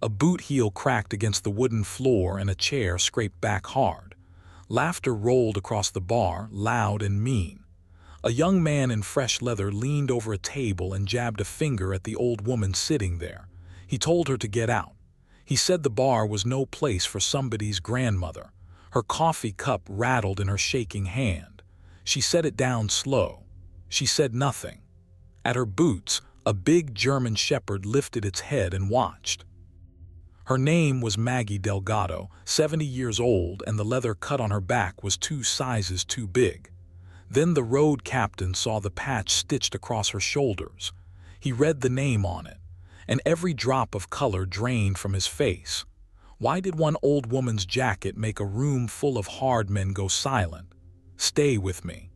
A boot heel cracked against the wooden floor and a chair scraped back hard. Laughter rolled across the bar, loud and mean. A young man in fresh leather leaned over a table and jabbed a finger at the old woman sitting there. He told her to get out. He said the bar was no place for somebody's grandmother. Her coffee cup rattled in her shaking hand. She set it down slow. She said nothing. At her boots, a big German shepherd lifted its head and watched. Her name was Maggie Delgado, 70 years old, and the leather cut on her back was 2 sizes too big. Then the road captain saw the patch stitched across her shoulders. He read the name on it, and every drop of color drained from his face. Why did one old woman's jacket make a room full of hard men go silent? Stay with me.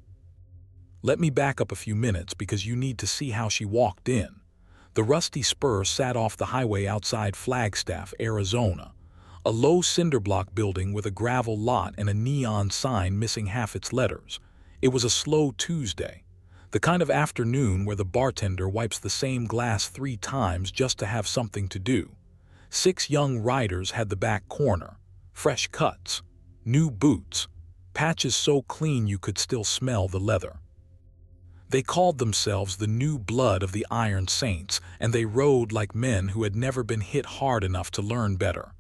Let me back up a few minutes because you need to see how she walked in. The rusty spur sat off the highway outside Flagstaff, Arizona. A low cinderblock building with a gravel lot and a neon sign missing half its letters. It was a slow Tuesday, the kind of afternoon where the bartender wipes the same glass 3 times just to have something to do. 6 young riders had the back corner, fresh cuts, new boots, patches so clean you could still smell the leather. They called themselves the new blood of the Iron Saints, and they rode like men who had never been hit hard enough to learn better.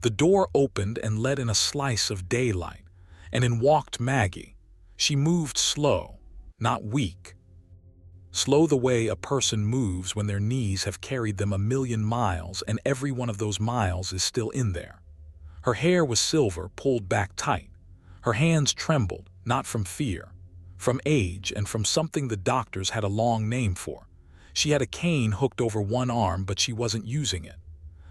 The door opened and let in a slice of daylight, and in walked Maggie. She moved slow, not weak. Slow the way a person moves when their knees have carried them 1,000,000 miles and every one of those miles is still in there. Her hair was silver, pulled back tight. Her hands trembled, not from fear, from age and from something the doctors had a long name for. She had a cane hooked over one arm, but she wasn't using it.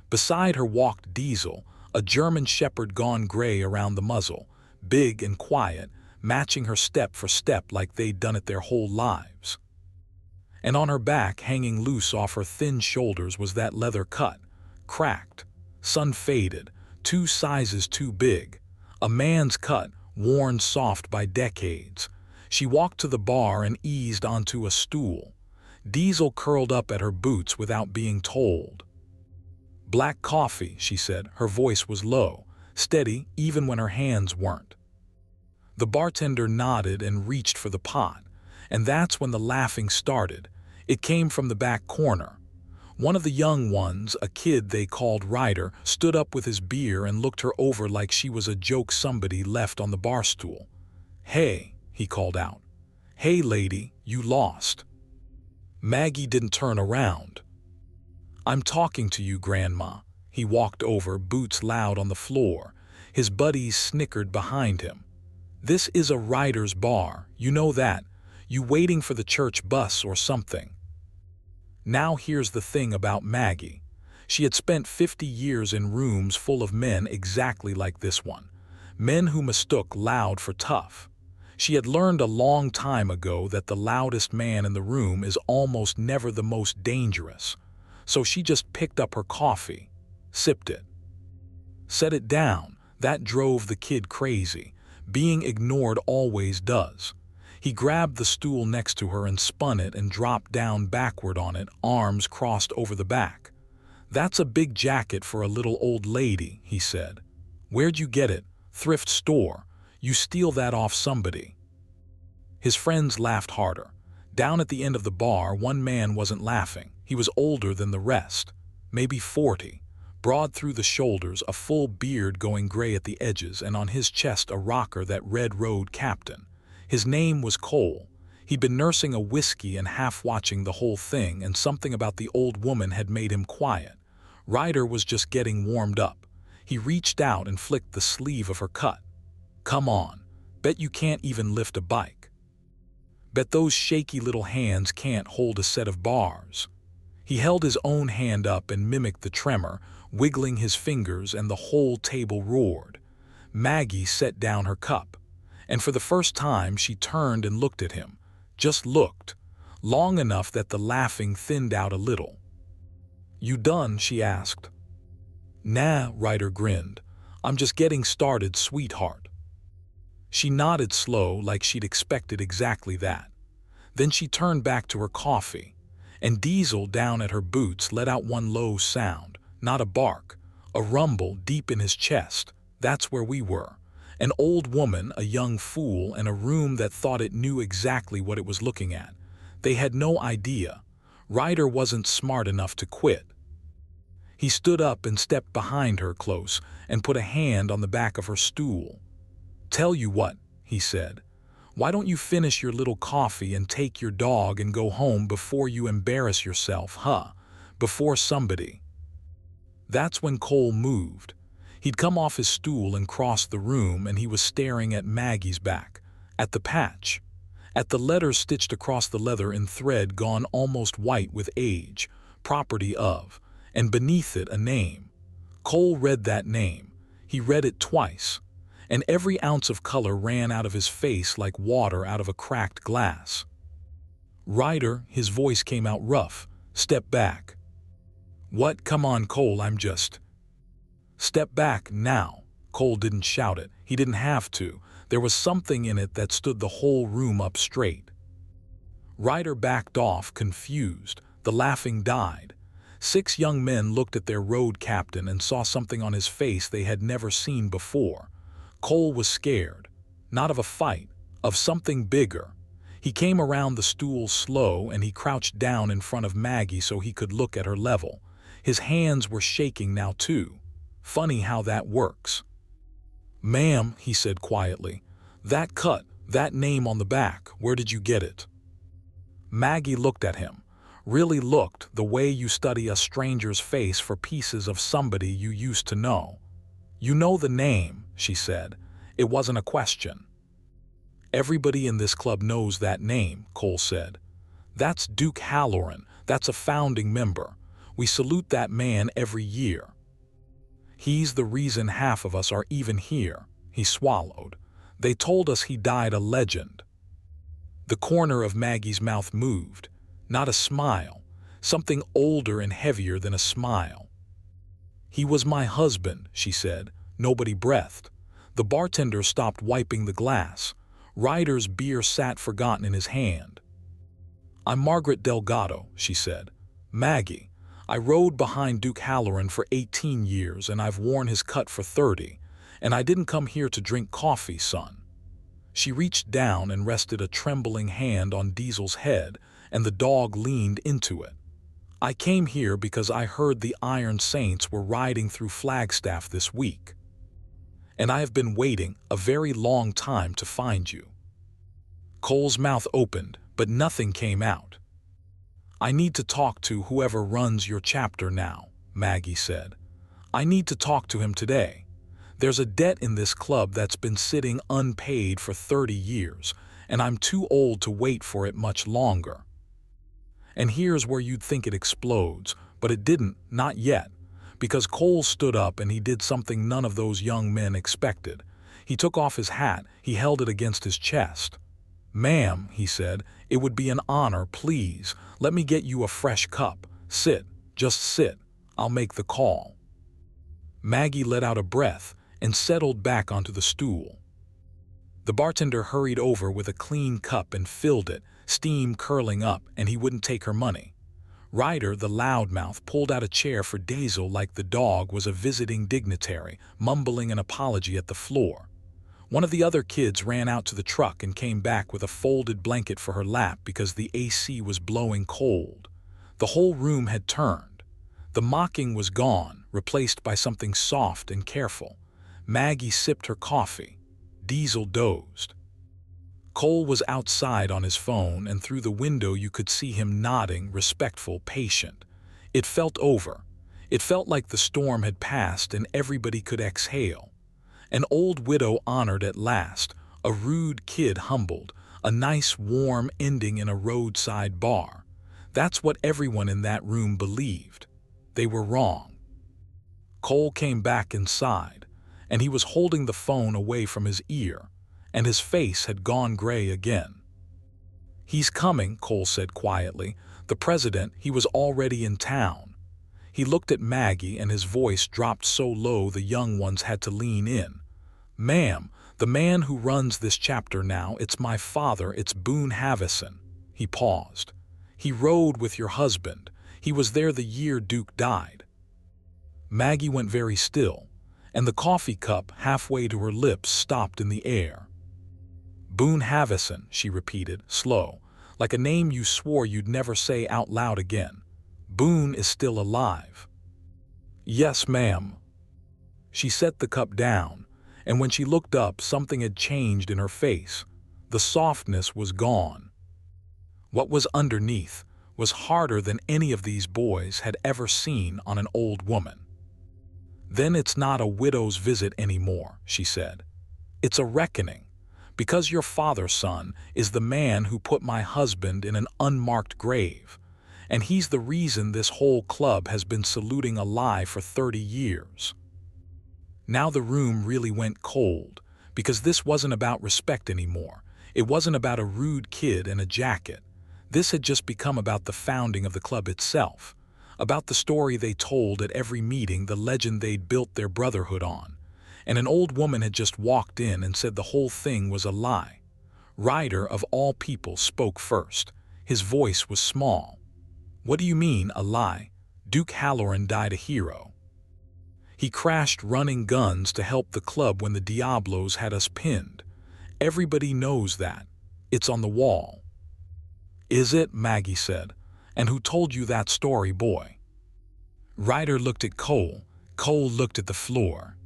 Beside her walked Diesel, a German shepherd gone gray around the muzzle, big and quiet, matching her step for step like they'd done it their whole lives. And on her back, hanging loose off her thin shoulders, was that leather cut, cracked, sun-faded, 2 sizes too big, a man's cut, worn soft by decades. She walked to the bar and eased onto a stool. Diesel curled up at her boots without being told. "Black coffee," she said. Her voice was low, steady, even when her hands weren't. The bartender nodded and reached for the pot, and that's when the laughing started. It came from the back corner. One of the young ones, a kid they called Ryder, stood up with his beer and looked her over like she was a joke somebody left on the bar stool. "Hey," he called out. "Hey, lady, you lost." Maggie didn't turn around. "I'm talking to you, Grandma." He walked over, boots loud on the floor. His buddies snickered behind him. "This is a Ryder's bar, you know that. You waiting for the church bus or something." Now here's the thing about Maggie. She had spent 50 years in rooms full of men exactly like this one. Men who mistook loud for tough. She had learned a long time ago that the loudest man in the room is almost never the most dangerous. So she just picked up her coffee, sipped it, set it down. That drove the kid crazy. Being ignored always does. He grabbed the stool next to her and spun it and dropped down backward on it, arms crossed over the back. "That's a big jacket for a little old lady," he said. "Where'd you get it? Thrift store. You steal that off somebody." His friends laughed harder. Down at the end of the bar, one man wasn't laughing. He was older than the rest, maybe 40, broad through the shoulders, a full beard going gray at the edges, and on his chest a rocker that read Road Captain. His name was Cole. He'd been nursing a whiskey and half-watching the whole thing, and something about the old woman had made him quiet. Ryder was just getting warmed up. He reached out and flicked the sleeve of her cut. "Come on. Bet you can't even lift a bike. Bet those shaky little hands can't hold a set of bars." He held his own hand up and mimicked the tremor, wiggling his fingers, and the whole table roared. Maggie set down her cup, and for the first time she turned and looked at him. Just looked, long enough that the laughing thinned out a little. "You done?" she asked. "Nah," Ryder grinned. "I'm just getting started, sweetheart." She nodded slow, like she'd expected exactly that. Then she turned back to her coffee, and Diesel, down at her boots, let out one low sound, not a bark, a rumble deep in his chest. That's where we were. An old woman, a young fool, and a room that thought it knew exactly what it was looking at. They had no idea. Ryder wasn't smart enough to quit. He stood up and stepped behind her close and put a hand on the back of her stool. "Tell you what," he said. "Why don't you finish your little coffee and take your dog and go home before you embarrass yourself, huh? Before somebody." That's when Cole moved. He'd come off his stool and crossed the room, and he was staring at Maggie's back, at the patch, at the letters stitched across the leather in thread gone almost white with age, "property of," and beneath it a name. Cole read that name. He read it twice, and every ounce of color ran out of his face like water out of a cracked glass. "Ryder," his voice came out rough, "step back." "What? Come on, Cole, I'm just—" "Step back now." Cole didn't shout it. He didn't have to. There was something in it that stood the whole room up straight. Ryder backed off, confused. The laughing died. 6 young men looked at their road captain and saw something on his face they had never seen before. Cole was scared. Not of a fight, of something bigger. He came around the stool slow, and he crouched down in front of Maggie so he could look at her level. His hands were shaking now too. Funny how that works. "Ma'am," he said quietly, "that cut, that name on the back, where did you get it?" Maggie looked at him. Really looked, the way you study a stranger's face for pieces of somebody you used to know. "You know the name," she said. It wasn't a question. "Everybody in this club knows that name," Cole said. "That's Duke Halloran. That's a founding member. We salute that man every year. He's the reason half of us are even here." He swallowed. "They told us he died a legend." The corner of Maggie's mouth moved. Not a smile. Something older and heavier than a smile. "He was my husband," she said. Nobody breathed. The bartender stopped wiping the glass. Ryder's beer sat forgotten in his hand. "I'm Margaret Delgado," she said. "Maggie. I rode behind Duke Halloran for 18 years, and I've worn his cut for 30, and I didn't come here to drink coffee, son." She reached down and rested a trembling hand on Diesel's head, and the dog leaned into it. "I came here because I heard the Iron Saints were riding through Flagstaff this week. And I have been waiting a very long time to find you." Cole's mouth opened, but nothing came out. "I need to talk to whoever runs your chapter now," Maggie said. "I need to talk to him today. There's a debt in this club that's been sitting unpaid for 30 years, and I'm too old to wait for it much longer." And here's where you'd think it explodes, but it didn't, not yet, because Cole stood up and he did something none of those young men expected. He took off his hat, he held it against his chest. "Ma'am," he said, "it would be an honor, please. Let me get you a fresh cup. Sit, just sit. I'll make the call." Maggie let out a breath and settled back onto the stool. The bartender hurried over with a clean cup and filled it, steam curling up, and he wouldn't take her money. Ryder, the loudmouth, pulled out a chair for Diesel like the dog was a visiting dignitary, mumbling an apology at the floor. One of the other kids ran out to the truck and came back with a folded blanket for her lap because the AC was blowing cold. The whole room had turned. The mocking was gone, replaced by something soft and careful. Maggie sipped her coffee. Diesel dozed. Cole was outside on his phone, and through the window you could see him nodding, respectful, patient. It felt over. It felt like the storm had passed and everybody could exhale. An old widow honored at last, a rude kid humbled, a nice warm ending in a roadside bar. That's what everyone in that room believed. They were wrong. Cole came back inside, and he was holding the phone away from his ear, and his face had gone gray again. "He's coming," Cole said quietly. "The president, he was already in town." He looked at Maggie, and his voice dropped so low the young ones had to lean in. "Ma'am, the man who runs this chapter now, it's my father, it's Boone Havison." He paused. "He rode with your husband. He was there the year Duke died." Maggie went very still, and the coffee cup halfway to her lips stopped in the air. Boone Havison, she repeated, slow, like a name you swore you'd never say out loud again. Boone is still alive. Yes, ma'am. She set the cup down, and when she looked up, something had changed in her face. The softness was gone. What was underneath was harder than any of these boys had ever seen on an old woman. Then it's not a widow's visit anymore, she said. It's a reckoning, because your father, son, is the man who put my husband in an unmarked grave, and he's the reason this whole club has been saluting a lie for 30 years. Now the room really went cold, because this wasn't about respect anymore. It wasn't about a rude kid and a jacket. This had just become about the founding of the club itself, about the story they told at every meeting, the legend they'd built their brotherhood on. And an old woman had just walked in and said the whole thing was a lie. Ryder, of all people, spoke first. His voice was small. What do you mean, a lie? Duke Halloran died a hero. He crashed running guns to help the club when the Diablos had us pinned. Everybody knows that. It's on the wall. Is it? Maggie said. And who told you that story, boy? Ryder looked at Cole. Cole looked at the floor.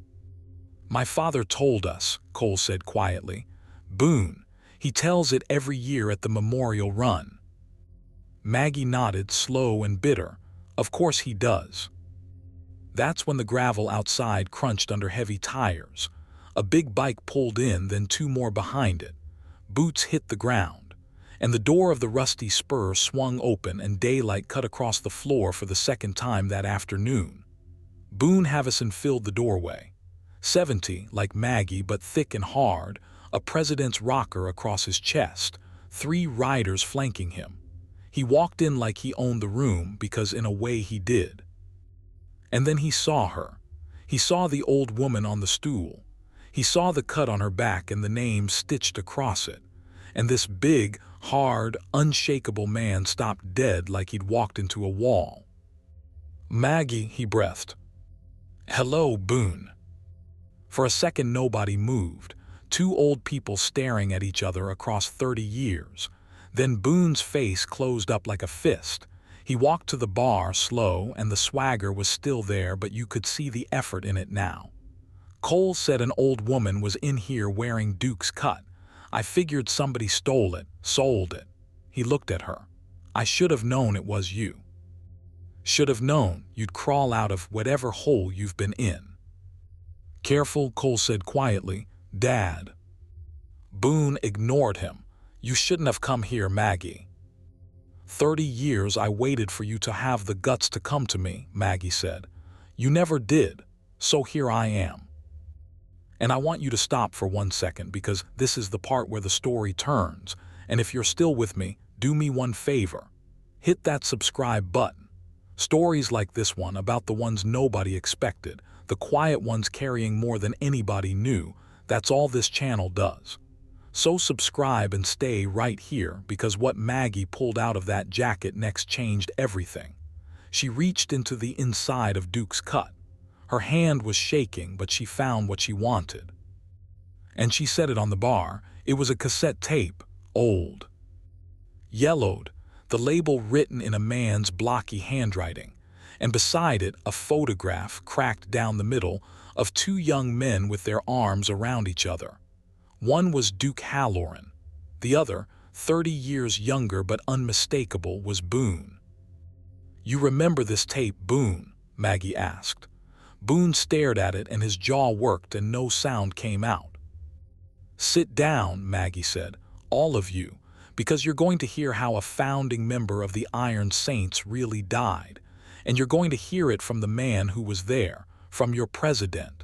My father told us, Cole said quietly. Boone. He tells it every year at the memorial run. Maggie nodded, slow and bitter. Of course he does. That's when the gravel outside crunched under heavy tires. A big bike pulled in, then two more behind it. Boots hit the ground, and the door of the rusty spur swung open and daylight cut across the floor for the second time that afternoon. Boone Havison filled the doorway. 70, like Maggie, but thick and hard, a president's rocker across his chest, 3 riders flanking him. He walked in like he owned the room, because in a way he did. And then he saw her. He saw the old woman on the stool. He saw the cut on her back and the name stitched across it. And this big, hard, unshakable man stopped dead like he'd walked into a wall. Maggie, he breathed. Hello, Boone. For a second nobody moved, 2 old people staring at each other across 30 years. Then Boone's face closed up like a fist. He walked to the bar, slow, and the swagger was still there, but you could see the effort in it now. Cole said an old woman was in here wearing Duke's cut. I figured somebody stole it, sold it. He looked at her. I should have known it was you. Should have known you'd crawl out of whatever hole you've been in. Careful, Cole said quietly. Dad. Boone ignored him. You shouldn't have come here, Maggie. 30 years I waited for you to have the guts to come to me, Maggie said. You never did, so here I am. And I want you to stop for 1 second, because this is the part where the story turns, and if you're still with me, do me one favor. Hit that subscribe button. Stories like this one, about the ones nobody expected, the quiet ones carrying more than anybody knew, that's all this channel does. So subscribe and stay right here, because what Maggie pulled out of that jacket next changed everything. She reached into the inside of Duke's cut. Her hand was shaking, but she found what she wanted. And she set it on the bar. It was a cassette tape, old. Yellowed, the label written in a man's blocky handwriting, and beside it a photograph cracked down the middle of 2 young men with their arms around each other. One was Duke Halloran. The other, 30 years younger but unmistakable, was Boone. You remember this tape, Boone? Maggie asked. Boone stared at it and his jaw worked and no sound came out. Sit down, Maggie said, all of you, because you're going to hear how a founding member of the Iron Saints really died, and you're going to hear it from the man who was there, from your president.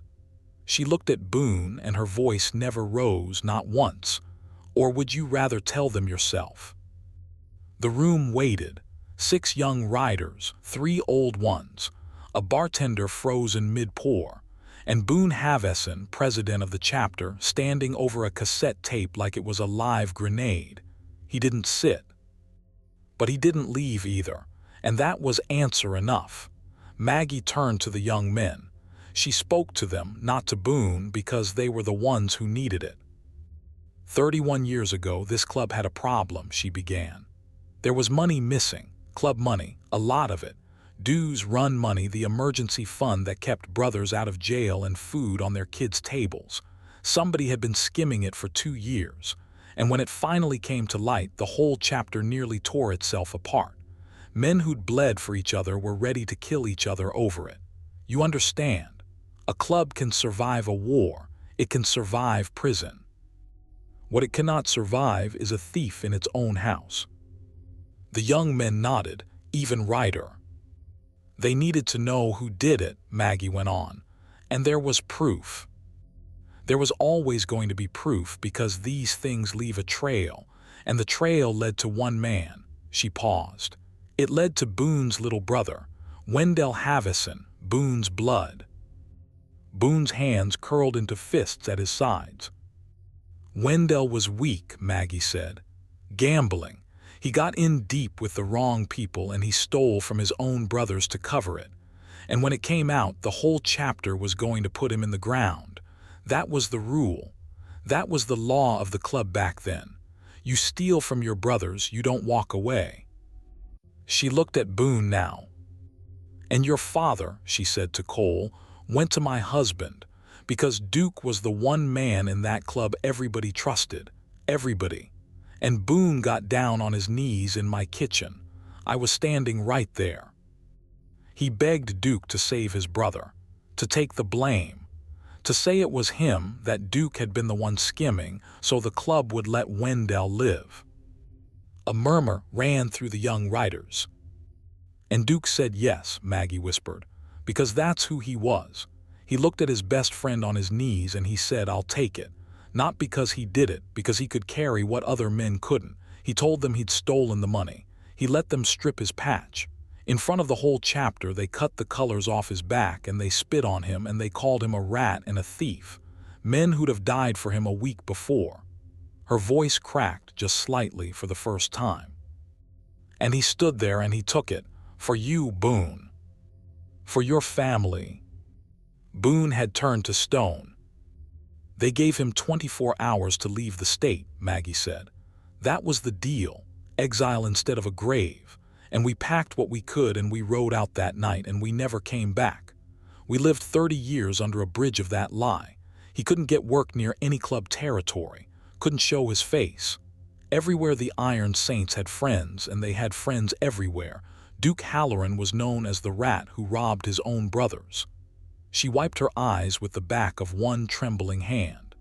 She looked at Boone and her voice never rose, not once. Or would you rather tell them yourself? The room waited. 6 young riders, 3 old ones, a bartender frozen mid-pour, and Boone Havison, president of the chapter, standing over a cassette tape like it was a live grenade. He didn't sit. But he didn't leave either, and that was answer enough. Maggie turned to the young men. She spoke to them, not to Boone, because they were the ones who needed it. 31 years ago, this club had a problem, she began. There was money missing, club money, a lot of it. Dues run money, the emergency fund that kept brothers out of jail and food on their kids' tables. Somebody had been skimming it for 2 years, and when it finally came to light, the whole chapter nearly tore itself apart. Men who'd bled for each other were ready to kill each other over it. You understand? A club can survive a war. It can survive prison. What it cannot survive is a thief in its own house. The young men nodded, even Ryder. They needed to know who did it, Maggie went on, and there was proof. There was always going to be proof because these things leave a trail, and the trail led to one man. She paused. It led to Boone's little brother, Wendell Havison, Boone's blood. Boone's hands curled into fists at his sides. Wendell was weak, Maggie said. Gambling. He got in deep with the wrong people and he stole from his own brothers to cover it. And when it came out, the whole chapter was going to put him in the ground. That was the rule. That was the law of the club back then. You steal from your brothers, you don't walk away. She looked at Boone now. And your father, she said to Cole, went to my husband, because Duke was the one man in that club everybody trusted. Everybody. And Boone got down on his knees in my kitchen. I was standing right there. He begged Duke to save his brother, to take the blame, to say it was him, that Duke had been the one skimming, so the club would let Wendell live. A murmur ran through the young writers. And Duke said yes, Maggie whispered, because that's who he was. He looked at his best friend on his knees and he said, I'll take it. Not because he did it, because he could carry what other men couldn't. He told them he'd stolen the money. He let them strip his patch. In front of the whole chapter, they cut the colors off his back and they spit on him and they called him a rat and a thief. Men who'd have died for him a week before. Her voice cracked just slightly for the first time. And he stood there and he took it. For you, Boone. For your family. Boone had turned to stone. They gave him 24 hours to leave the state, Maggie said. That was the deal, exile instead of a grave. And we packed what we could and we rode out that night and we never came back. We lived 30 years under a bridge of that lie. He couldn't get work near any club territory, couldn't show his face. Everywhere the Iron Saints had friends, and they had friends everywhere, Duke Halloran was known as the rat who robbed his own brothers. She wiped her eyes with the back of one trembling hand.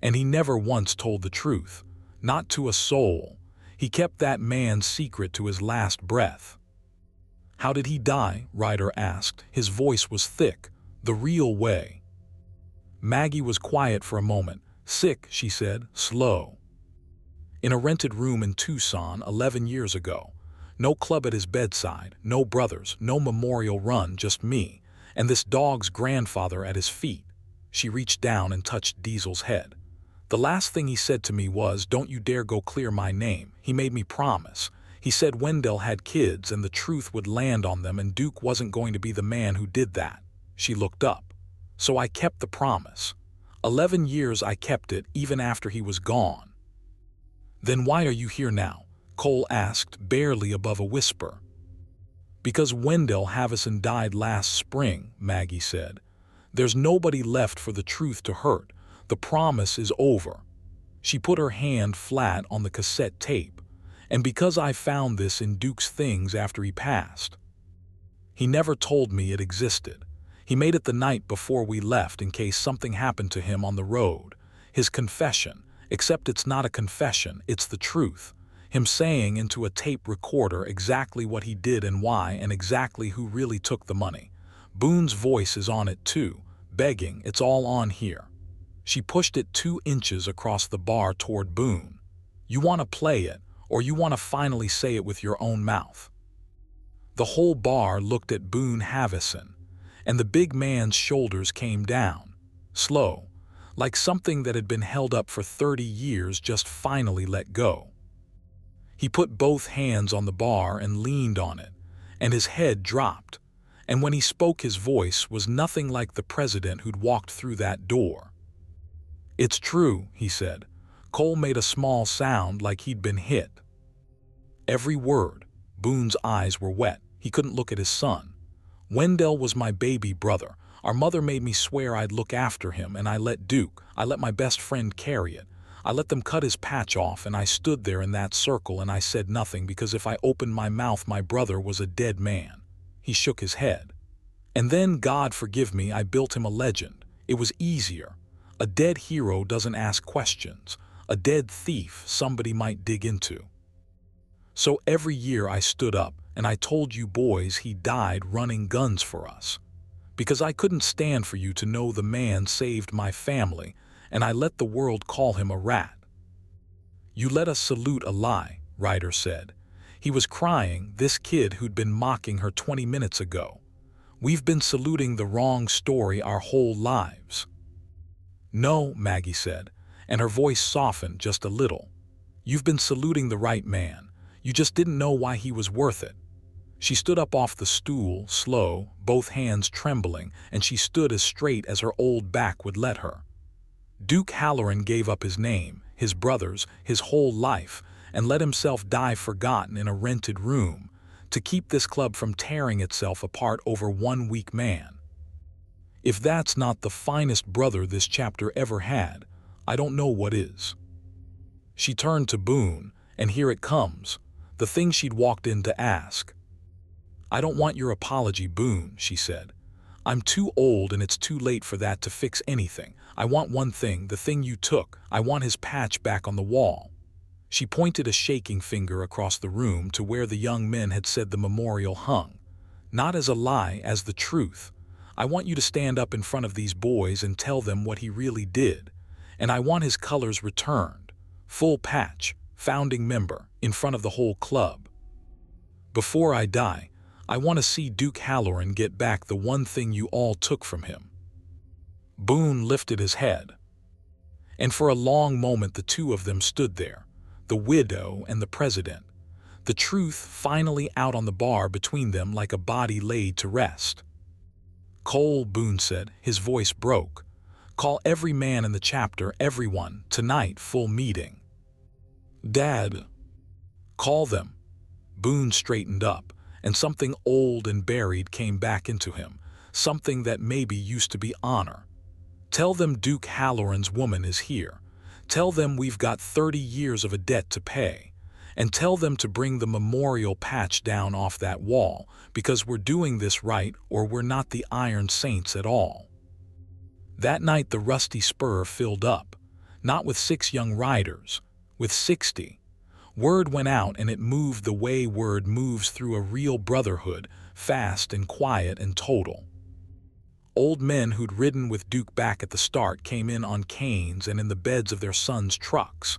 And he never once told the truth, not to a soul. He kept that man's secret to his last breath. How did he die? Ryder asked. His voice was thick, the real way. Maggie was quiet for a moment. Sick, she said, slow. In a rented room in Tucson 11 years ago. No club at his bedside, no brothers, no memorial run, just me, and this dog's grandfather at his feet. She reached down and touched Diesel's head. The last thing he said to me was, don't you dare go clear my name. He made me promise. He said Wendell had kids and the truth would land on them and Duke wasn't going to be the man who did that. She looked up. So I kept the promise. 11 years I kept it even after he was gone. Then why are you here now? Cole asked, barely above a whisper. Because Wendell Havison died last spring, Maggie said. There's nobody left for the truth to hurt. The promise is over. She put her hand flat on the cassette tape. And because I found this in Duke's things after he passed. He never told me it existed. He made it the night before we left in case something happened to him on the road. His confession, except it's not a confession, it's the truth. Him saying into a tape recorder exactly what he did and why and exactly who really took the money. Boone's voice is on it too, begging, it's all on here. She pushed it 2 inches across the bar toward Boone. You want to play it, or you want to finally say it with your own mouth? The whole bar looked at Boone Havison, and the big man's shoulders came down, slow, like something that had been held up for 30 years just finally let go. He put both hands on the bar and leaned on it, and his head dropped, And when he spoke, his voice was nothing like the president who'd walked through that door. "It's true," he said. Cole made a small sound like he'd been hit. Every word. Boone's eyes were wet. He couldn't look at his son. "Wendell was my baby brother. Our mother made me swear I'd look after him, and I let my best friend carry it. I let them cut his patch off, and I stood there in that circle and I said nothing because if I opened my mouth, my brother was a dead man." He shook his head. "And then, God forgive me, I built him a legend. It was easier. A dead hero doesn't ask questions. A dead thief somebody might dig into. So every year I stood up and I told you boys he died running guns for us. Because I couldn't stand for you to know the man saved my family, and I let the world call him a rat." "You let us salute a lie," Ryder said. He was crying, this kid who'd been mocking her 20 minutes ago. "We've been saluting the wrong story our whole lives." "No," Maggie said, and her voice softened just a little. "You've been saluting the right man. You just didn't know why he was worth it." She stood up off the stool, slow, both hands trembling, and she stood as straight as her old back would let her. "Duke Halloran gave up his name, his brothers, his whole life, and let himself die forgotten in a rented room, to keep this club from tearing itself apart over one weak man. If that's not the finest brother this chapter ever had, I don't know what is." She turned to Boone, and here it comes, the thing she'd walked in to ask. "I don't want your apology, Boone," she said. "I'm too old and it's too late for that to fix anything. I want one thing, the thing you took. I want his patch back on the wall." She pointed a shaking finger across the room to where the young men had said the memorial hung. "Not as a lie, as the truth. I want you to stand up in front of these boys and tell them what he really did. And I want his colors returned. Full patch, founding member, in front of the whole club. Before I die, I want to see Duke Halloran get back the one thing you all took from him." Boone lifted his head. And for a long moment the two of them stood there, the widow and the president, the truth finally out on the bar between them like a body laid to rest. "Cole," Boone said, his voice broke. "Call every man in the chapter, everyone, tonight, full meeting." "Dad." "Call them." Boone straightened up, and something old and buried came back into him, something that maybe used to be honor. "Tell them Duke Halloran's woman is here. Tell them we've got 30 years of a debt to pay. And tell them to bring the memorial patch down off that wall, because we're doing this right or we're not the Iron Saints at all." That night the rusty spur filled up, not with 6 young riders, with 60. Word went out, and it moved the way word moves through a real brotherhood, fast and quiet and total. Old men who'd ridden with Duke back at the start came in on canes and in the beds of their sons' trucks.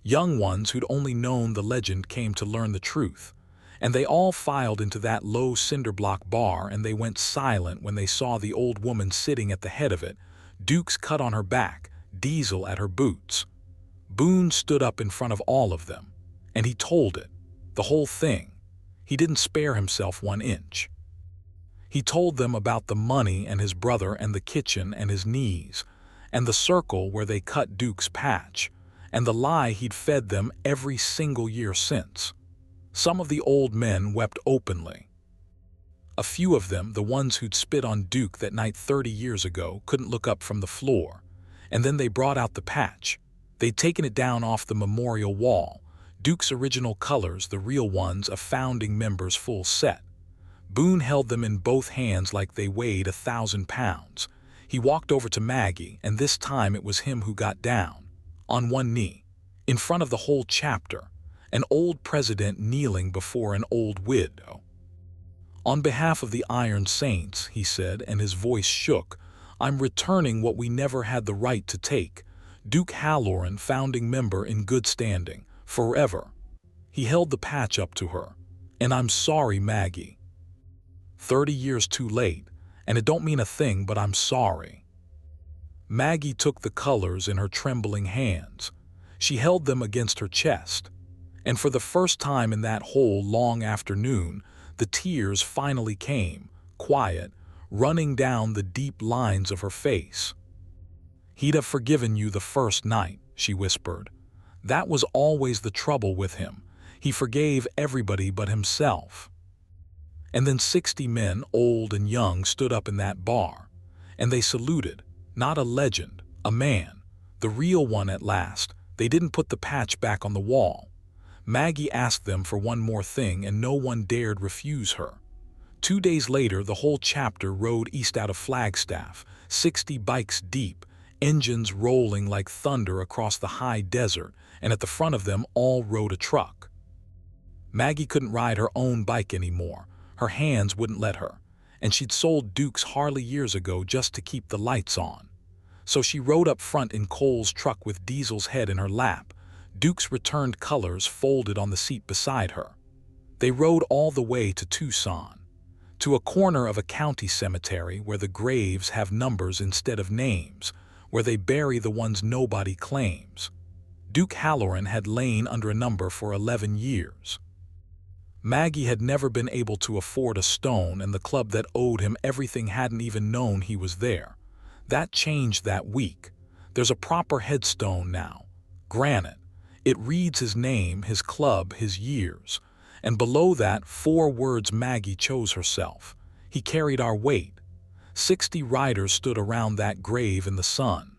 Young ones who'd only known the legend came to learn the truth. And they all filed into that low cinderblock bar, and they went silent when they saw the old woman sitting at the head of it, Duke's cut on her back, Diesel at her boots. Boone stood up in front of all of them. And he told it, the whole thing. He didn't spare himself 1 inch. He told them about the money and his brother and the kitchen and his knees, and the circle where they cut Duke's patch, and the lie he'd fed them every single year since. Some of the old men wept openly. A few of them, the ones who'd spit on Duke that night 30 years ago, couldn't look up from the floor. And then they brought out the patch. They'd taken it down off the memorial wall. Duke's original colors, the real ones, a founding member's full set. Boone held them in both hands like they weighed 1,000 pounds. He walked over to Maggie, and this time it was him who got down, on one knee, in front of the whole chapter, an old president kneeling before an old widow. "On behalf of the Iron Saints," he said, and his voice shook, "I'm returning what we never had the right to take. Duke Halloran, founding member in good standing. Forever." He held the patch up to her. "And I'm sorry, Maggie. 30 years too late, and it don't mean a thing, but I'm sorry." Maggie took the colors in her trembling hands. She held them against her chest. And for the first time in that whole long afternoon, the tears finally came, quiet, running down the deep lines of her face. "He'd have forgiven you the first night," she whispered. "That was always the trouble with him. He forgave everybody but himself." And then 60 men, old and young, stood up in that bar. And they saluted, not a legend, a man, the real one at last. They didn't put the patch back on the wall. Maggie asked them for one more thing, and no one dared refuse her. 2 days later, the whole chapter rode east out of Flagstaff, 60 bikes deep, engines rolling like thunder across the high desert, and at the front of them all rode a truck. Maggie couldn't ride her own bike anymore. Her hands wouldn't let her, and she'd sold Duke's Harley years ago just to keep the lights on. So she rode up front in Cole's truck with Diesel's head in her lap, Duke's returned colors folded on the seat beside her. They rode all the way to Tucson, to a corner of a county cemetery where the graves have numbers instead of names, where they bury the ones nobody claims. Duke Halloran had lain under a number for 11 years. Maggie had never been able to afford a stone, and the club that owed him everything hadn't even known he was there. That changed that week. There's a proper headstone now. Granite. It reads his name, his club, his years. And below that, 4 words Maggie chose herself. He carried our weight. 60 riders stood around that grave in the sun.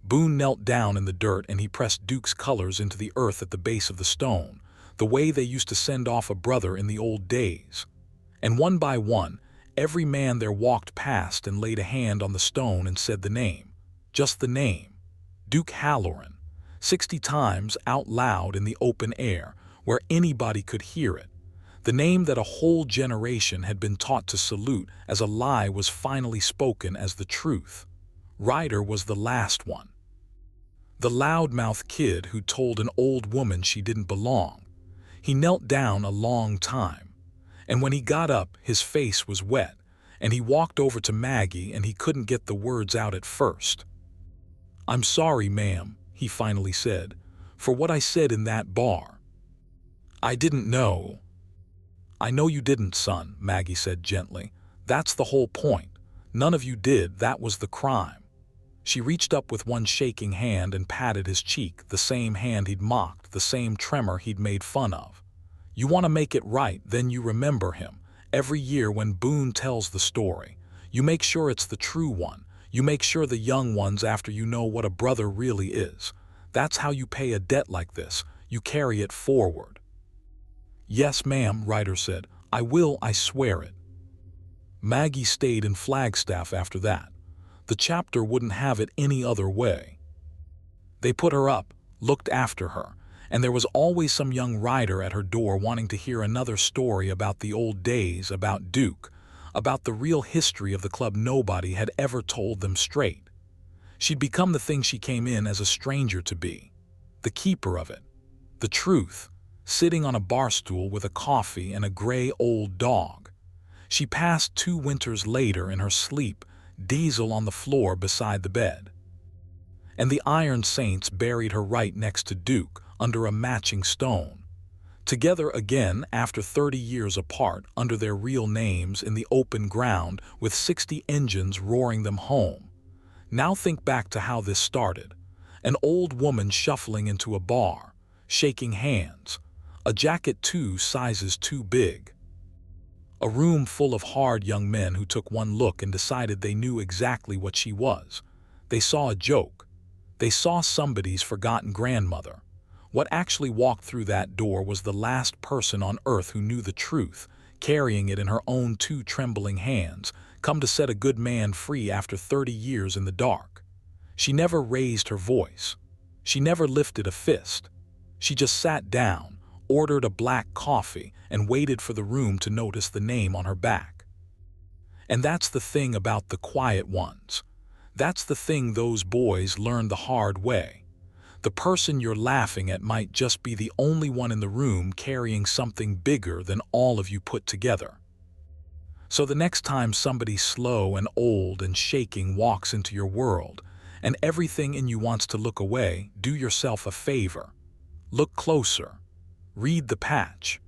Boone knelt down in the dirt and he pressed Duke's colors into the earth at the base of the stone, the way they used to send off a brother in the old days. And one by one, every man there walked past and laid a hand on the stone and said the name. Just the name. Duke Halloran. 60 times out loud in the open air, where anybody could hear it. The name that a whole generation had been taught to salute as a lie was finally spoken as the truth. Ryder was the last one. The loudmouth kid who told an old woman she didn't belong. He knelt down a long time, and when he got up, his face was wet, and he walked over to Maggie and he couldn't get the words out at first. "I'm sorry, ma'am," he finally said, "for what I said in that bar. I didn't know." "I know you didn't, son," Maggie said gently. "That's the whole point. None of you did. That was the crime." She reached up with one shaking hand and patted his cheek, the same hand he'd mocked, the same tremor he'd made fun of. "You want to make it right, then you remember him. Every year when Boone tells the story, you make sure it's the true one. You make sure the young ones after you know what a brother really is. That's how you pay a debt like this. You carry it forward." "Yes, ma'am," Ryder said. "I will, I swear it." Maggie stayed in Flagstaff after that. The chapter wouldn't have it any other way. They put her up, looked after her, and there was always some young rider at her door wanting to hear another story about the old days, about Duke, about the real history of the club nobody had ever told them straight. She'd become the thing she came in as a stranger to be, the keeper of it, the truth, sitting on a bar stool with a coffee and a gray old dog. She passed 2 winters later in her sleep, Diesel on the floor beside the bed. And the Iron Saints buried her right next to Duke, under a matching stone. Together again after 30 years apart, under their real names in the open ground with 60 engines roaring them home. Now think back to how this started. An old woman shuffling into a bar, shaking hands. A jacket 2 sizes too big. A room full of hard young men who took one look and decided they knew exactly what she was. They saw a joke. They saw somebody's forgotten grandmother. What actually walked through that door was the last person on earth who knew the truth, carrying it in her own 2 trembling hands, come to set a good man free after 30 years in the dark. She never raised her voice. She never lifted a fist. She just sat down, ordered a black coffee, and waited for the room to notice the name on her back. And that's the thing about the quiet ones. That's the thing those boys learned the hard way. The person you're laughing at might just be the only one in the room carrying something bigger than all of you put together. So the next time somebody slow and old and shaking walks into your world, and everything in you wants to look away, do yourself a favor. Look closer. Read the patch.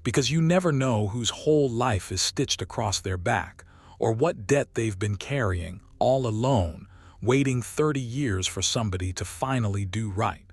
because you never know whose whole life is stitched across their back, or what debt they've been carrying, all alone, waiting 30 years for somebody to finally do right.